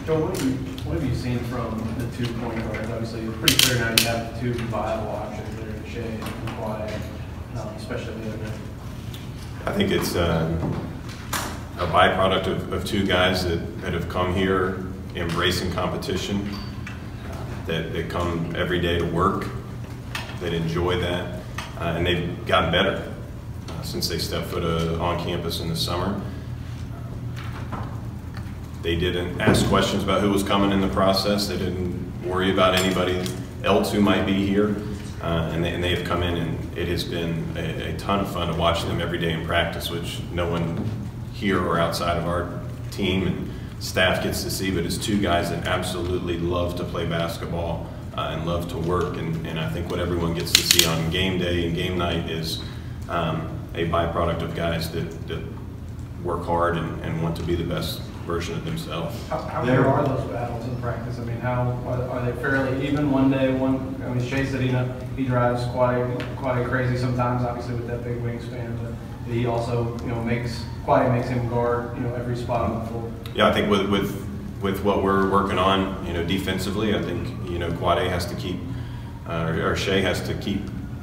Joe, what have you seen from the 2 point guards? Obviously, it's pretty clear now you have 2 viable options there in Shea and Quade, especially the other day. I think it's a byproduct of 2 guys that have come here embracing competition, that come every day to work, that enjoy that, and they've gotten better since they stepped foot on campus in the summer. They didn't ask questions about who was coming in the process. They didn't worry about anybody else who might be here. And they have come in, and it has been a ton of fun to watch them every day in practice, which no one here or outside of our team and staff gets to see. But it's 2 guys that absolutely love to play basketball and love to work. And I think what everyone gets to see on game day and game night is a byproduct of guys that work hard and want to be the best version of themselves. How rare are those battles in practice? I mean, how are they fairly even one day? I mean, Shea said he drives quite crazy sometimes, obviously with that big wingspan, but he also makes him guard every spot on the floor. Yeah, I think with what we're working on, defensively, I think Quade has to keep or Shea has to keep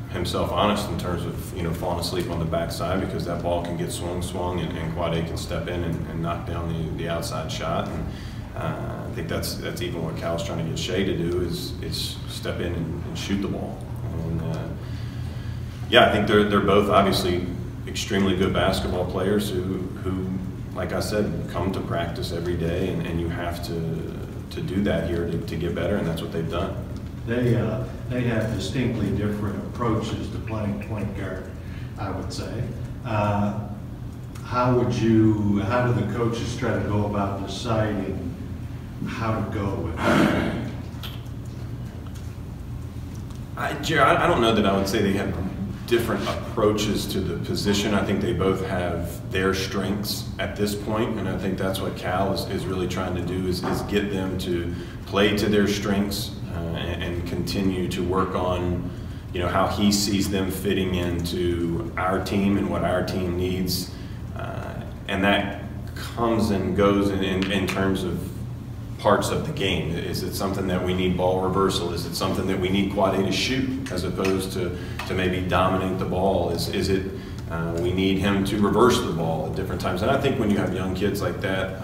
himself honest in terms of falling asleep on the backside, because that ball can get swung and Quade can step in and knock down the outside shot. And I think that's even what Cal's trying to get Shea to do is step in and shoot the ball. And yeah, I think they're both obviously extremely good basketball players who like I said, come to practice every day, and you have to do that here to get better, and that's what they've done. They have distinctly different approaches to playing point guard, I would say. How do the coaches try to go about deciding how to go with that? I don't know that I would say they have different approaches to the position. I think they both have their strengths at this point, and I think that's what Cal is really trying to do is get them to play to their strengths and continue to work on how he sees them fitting into our team and what our team needs, and that comes and goes in terms of parts of the game. Is it something that we need ball reversal? Is it something that we need Quade to shoot as opposed to maybe dominate the ball? Is it we need him to reverse the ball at different times? And I think when you have young kids like that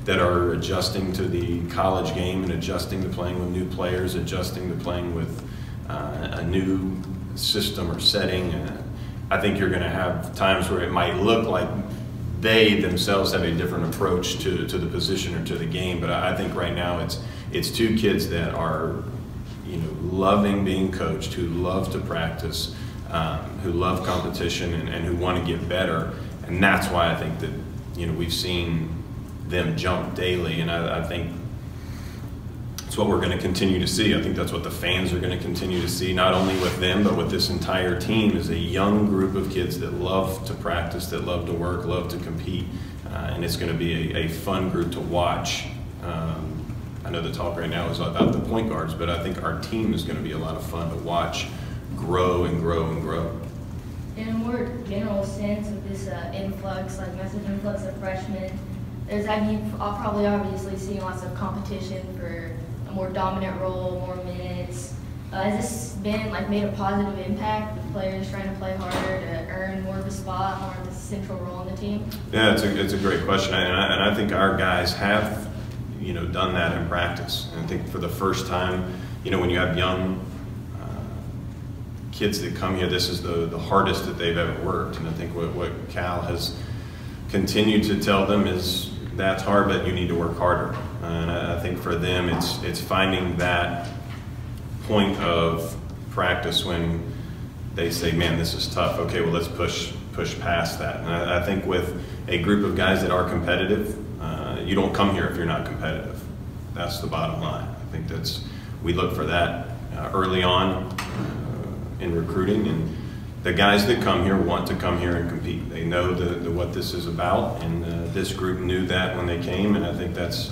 that are adjusting to the college game and adjusting to playing with new players, adjusting to playing with a new system or setting, I think you're going to have times where it might look like they themselves have a different approach to the position or to the game. But I think right now it's 2 kids that are loving being coached, who love to practice, who love competition, and who want to get better. And that's why I think that we've seen them jump daily, and I think it's what we're going to continue to see. I think that's what the fans are going to continue to see, not only with them, but with this entire team, is a young group of kids that love to practice, that love to work, love to compete, and it's going to be a fun group to watch. I know the talk right now is about the point guards, but I think our team is going to be a lot of fun to watch grow and grow and grow. In a more general sense of this massive influx of freshmen, I'll probably obviously see lots of competition for a more dominant role, more minutes. Has this been made a positive impact with players trying to play harder to earn more of a spot, more of a central role in the team? Yeah, it's a great question, and I think our guys have done that in practice. And I think for the first time, when you have young kids that come here, this is the hardest that they've ever worked. And I think what Cal has continued to tell them is that's hard, but you need to work harder. And I think for them, it's finding that point of practice when they say, man, this is tough. Okay, well, let's push past that. And I think with a group of guys that are competitive, you don't come here if you're not competitive. That's the bottom line. I think we look for that early on in recruiting, and the guys that come here want to come here and compete. They know what this is about, and this group knew that when they came, and I think that's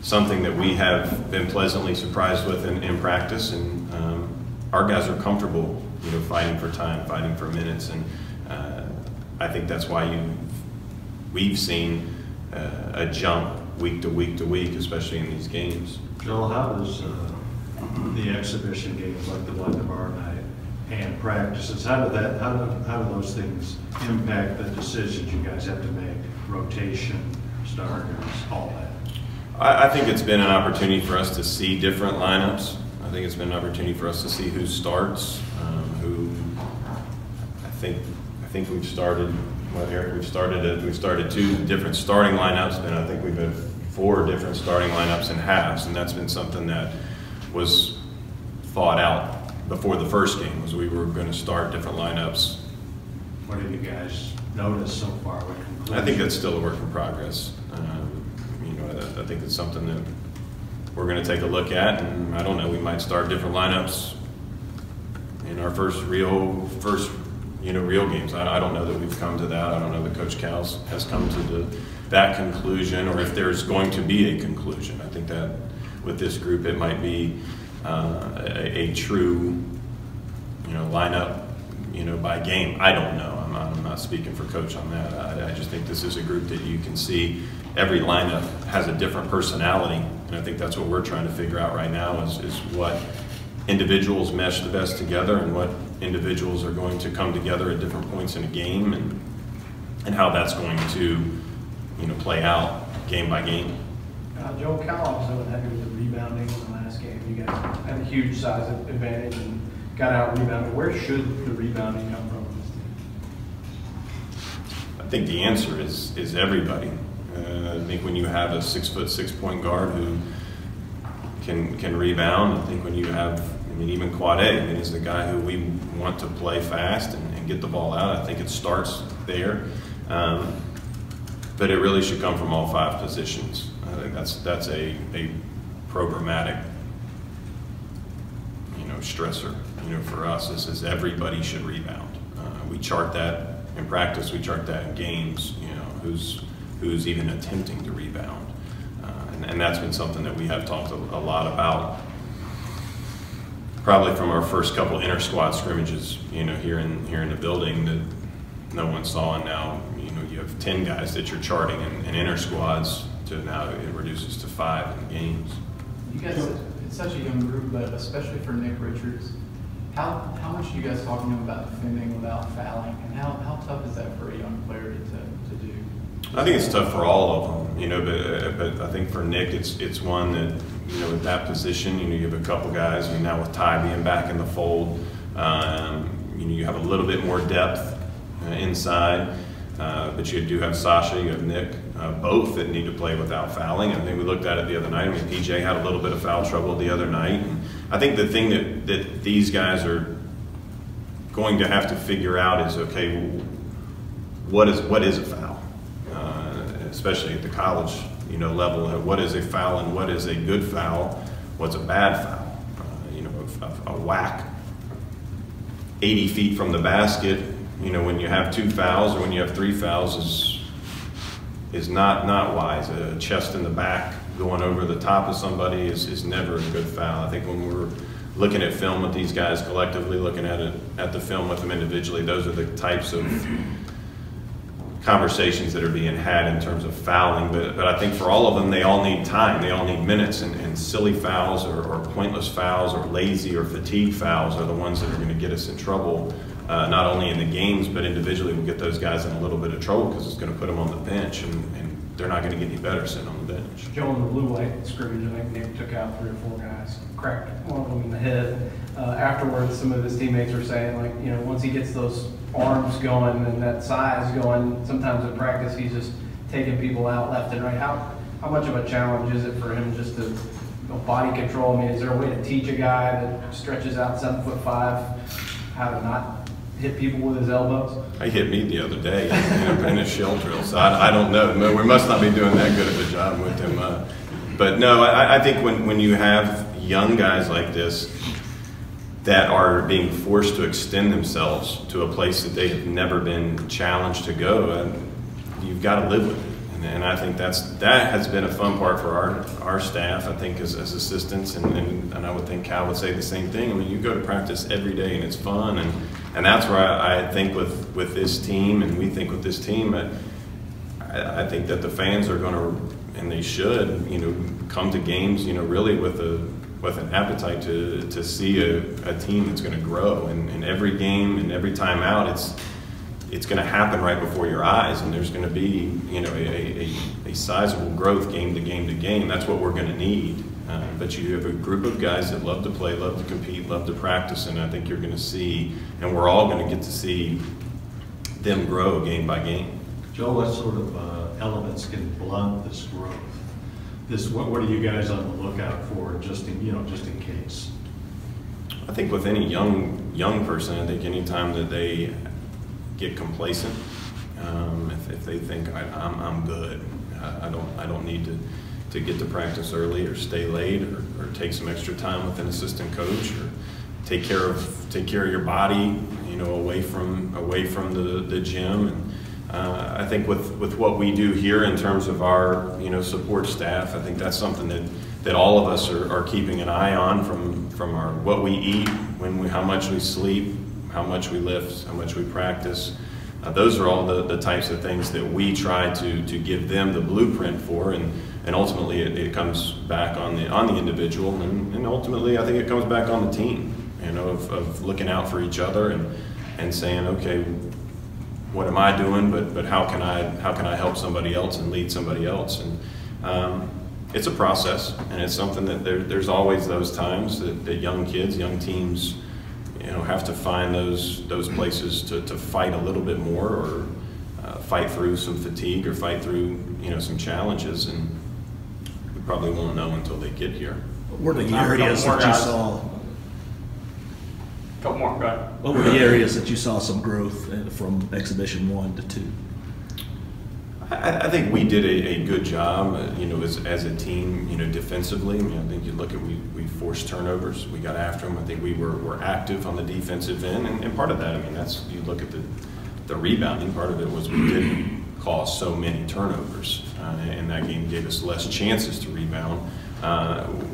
something that we have been pleasantly surprised with in practice. And our guys are comfortable, fighting for time, fighting for minutes, and I think that's why we've seen a jump week to week to week, especially in these games. Joel, how does the exhibition games like the one tomorrow night and practices, how do those things impact the decisions you guys have to make? Rotation, starters, all that. I think it's been an opportunity for us to see different lineups. I think it's been an opportunity for us to see who starts, who. I think we've started. Well, Eric, we've started 2 different starting lineups, and I think we've had 4 different starting lineups in halves, and that's been something that was thought out before the first game. Was we were going to start different lineups. What have you guys noticed so far? What conclusions? I think that's still a work in progress. I think it's something that we're going to take a look at, and I don't know, we might start different lineups in our first real games. I don't know that we've come to that. I don't know that Coach Cal has come to that conclusion, or if there's going to be a conclusion. I think that with this group, it might be a true, lineup, by game. I don't know. I'm not speaking for Coach on that. I just think this is a group that you can see every lineup has a different personality, and I think that's what we're trying to figure out right now is what individuals mesh the best together and what individuals are going to come together at different points in a game, and how that's going to play out game by game. Joel, Cal was so happy with the rebounding in the last game. You guys had a huge size advantage and got out rebounded. Where should the rebounding come from? I think the answer is everybody. I think when you have a 6'6" point guard who can rebound, I think when you have, even Quade, is the guy who we want to play fast and get the ball out. I think it starts there, but it really should come from all 5 positions. I think that's a programmatic, stressor. For us, is everybody should rebound. We chart that in practice. We chart that in games. Who's even attempting to rebound, and that's been something that we have talked a lot about, probably from our first couple inter squad scrimmages, here in the building that no one saw, and now you have 10 guys that you're charting in inter squads to now it reduces to 5 in games. You guys, it's such a young group, but especially for Nick Richards, how much are you guys talking to him about defending without fouling, and how tough is that for a young player to do? I think it's tough for all of them, but I think for Nick, it's one that, with that position, you have a couple guys, now with Ty being back in the fold, you have a little bit more depth inside, but you do have Sasha, you have Nick, both that need to play without fouling. I think we looked at it the other night. PJ had a little bit of foul trouble the other night. And I think the thing that these guys are going to have to figure out is, okay, what is a foul? Especially at the college level, what is a foul and what is a good foul? What's a bad foul? A whack 80 feet from the basket, when you have 2 fouls or when you have 3 fouls is not wise. A chest in the back going over the top of somebody is never a good foul. I think when we're looking at film with these guys collectively, looking at the film with them individually, those are the types of conversations that are being had in terms of fouling, but I think for all of them, they all need time, they all need minutes, and silly fouls or pointless fouls or lazy or fatigue fouls are the ones that are going to get us in trouble, not only in the games, but individually we'll get those guys in a little bit of trouble because it's going to put them on the bench, and they're not going to get any better sitting on the bench. Joe, in the blue-white scrimmage, I think Nick took out 3 or 4 guys, cracked one of them in the head. Afterwards, some of his teammates were saying, once he gets those arms going and that size going, sometimes in practice he's just taking people out left and right. How much of a challenge is it for him just to body control? Is there a way to teach a guy that stretches out 7'5" how to not hit people with his elbows? He hit me the other day in a shell drill, so I don't know. No, we must not be doing that good of a job with him. But no, I think when you have young guys like this that are being forced to extend themselves to a place that they have never been challenged to go, you've got to live with it. And I think that has been a fun part for our staff, I think, as assistants, and I would think Cal would say the same thing. You go to practice every day and it's fun, and that's where I think with this team, and we think with this team, I think that the fans are going to and they should, you know, come to games, you know, really with an appetite to see a team that's going to grow. And every game and every time out, it's going to happen right before your eyes, and there's going to be, you know, a sizable growth game to game to game. That's what we're going to need. But you have a group of guys that love to play, love to compete, love to practice, and I think you're going to see, and we're all going to get to see them grow game by game. Joe, what sort of elements can blunt this growth? What are you guys on the lookout for, just in case? I think with any young person, I think anytime that they get complacent, if they think I'm good, I don't need to get to practice early or stay late or take some extra time with an assistant coach or take care of your body, you know, away from the gym. And I think with what we do here in terms of our, you know, support staff, I think that's something that all of us are keeping an eye on from our what we eat, how much we sleep, how much we lift, how much we practice. Those are all the types of things that we try to give them the blueprint for, and ultimately it comes back on the individual, and ultimately I think it comes back on the team, you know, of looking out for each other and saying, okay, what am I doing, but how can I help somebody else and lead somebody else? And it's a process, and it's something that there's always those times that young kids, young teams, you know, have to find those places to fight a little bit more, or fight through some fatigue, or fight through, you know, some challenges, and we probably won't know until they get here. What were the areas that you saw? Couple more, go ahead. What were the areas that you saw some growth from Exhibition 1 to 2? I think we did a good job, you know, as a team, you know, defensively. I mean, I think you look at, we forced turnovers, we got after them. I think we were active on the defensive end, and part of that, I mean, that's, you look at the rebounding, part of it was we didn't cause so many turnovers, and that game gave us less chances to rebound.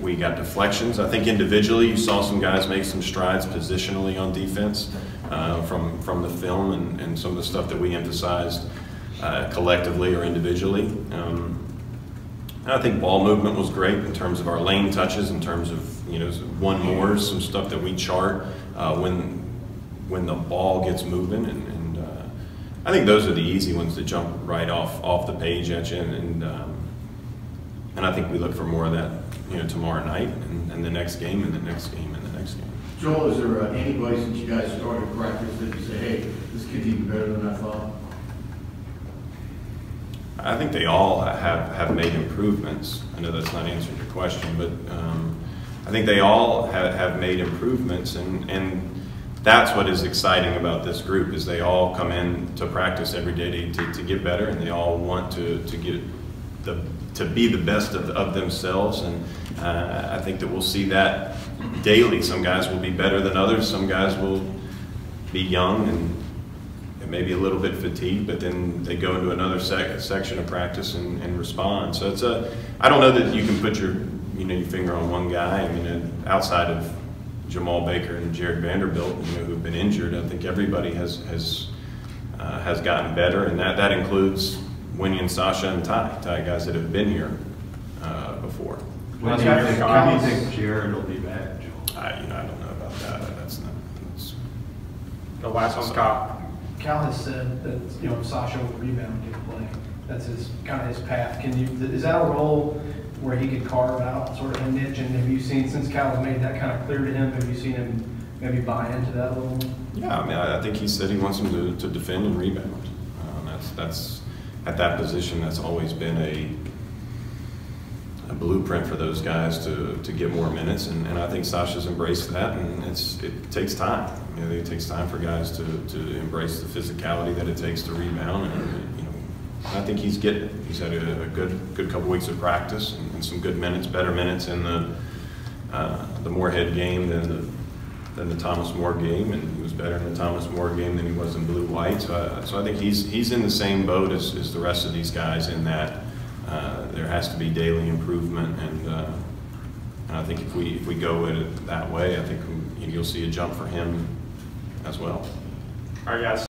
We got deflections. I think individually you saw some guys make some strides positionally on defense from the film and some of the stuff that we emphasized collectively or individually. I think ball movement was great in terms of our lane touches, in terms of, you know, one more, some stuff that we chart when the ball gets moving, and I think those are the easy ones to jump right off the page at you, and I think we look for more of that, you know, tomorrow night and the next game and the next game and the next game. Joel, is there anybody since you guys started practice that you say, hey, this kid's even better than I thought? I think they all have made improvements. I know that's not answering your question, but I think they all have made improvements, and that's what is exciting about this group, is they all come in to practice every day to get better, and they all want to be the best of themselves, and I think that we'll see that daily. Some guys will be better than others, some guys will be young and maybe a little bit fatigued, but then they go into another section of practice and respond. So it's I don't know that you can put your finger on one guy. I mean, outside of Jamal Baker and Jared Vanderbilt, you know, who've been injured, I think everybody has gotten better, and that includes Winnie and Sasha and Ty guys that have been here before. When do you think Jared will be back, Joe? I don't know about that. That's not. The last one's Kyle. Cal has said that, you know, Sasha will rebound and play. That's kind of his path. Is that a role where he could carve out sort of a niche? And have you seen, since Cal has made that kind of clear to him, have you seen him maybe buy into that a little? Yeah, I mean, I think he said he wants him to defend and rebound. That's at that position. That's always been a blueprint for those guys to get more minutes, and I think Sasha's embraced that, and it takes time. You know, it takes time for guys to embrace the physicality that it takes to rebound, and you know, I think he's getting it. He's had a good couple weeks of practice and some good minutes, better minutes in the Moorhead game than the Thomas More game, and he was better in the Thomas More game than he was in Blue White. So I think he's in the same boat as the rest of these guys in that. There has to be daily improvement, and I think if we go at it that way, I think you'll see a jump for him as well. All right, guys.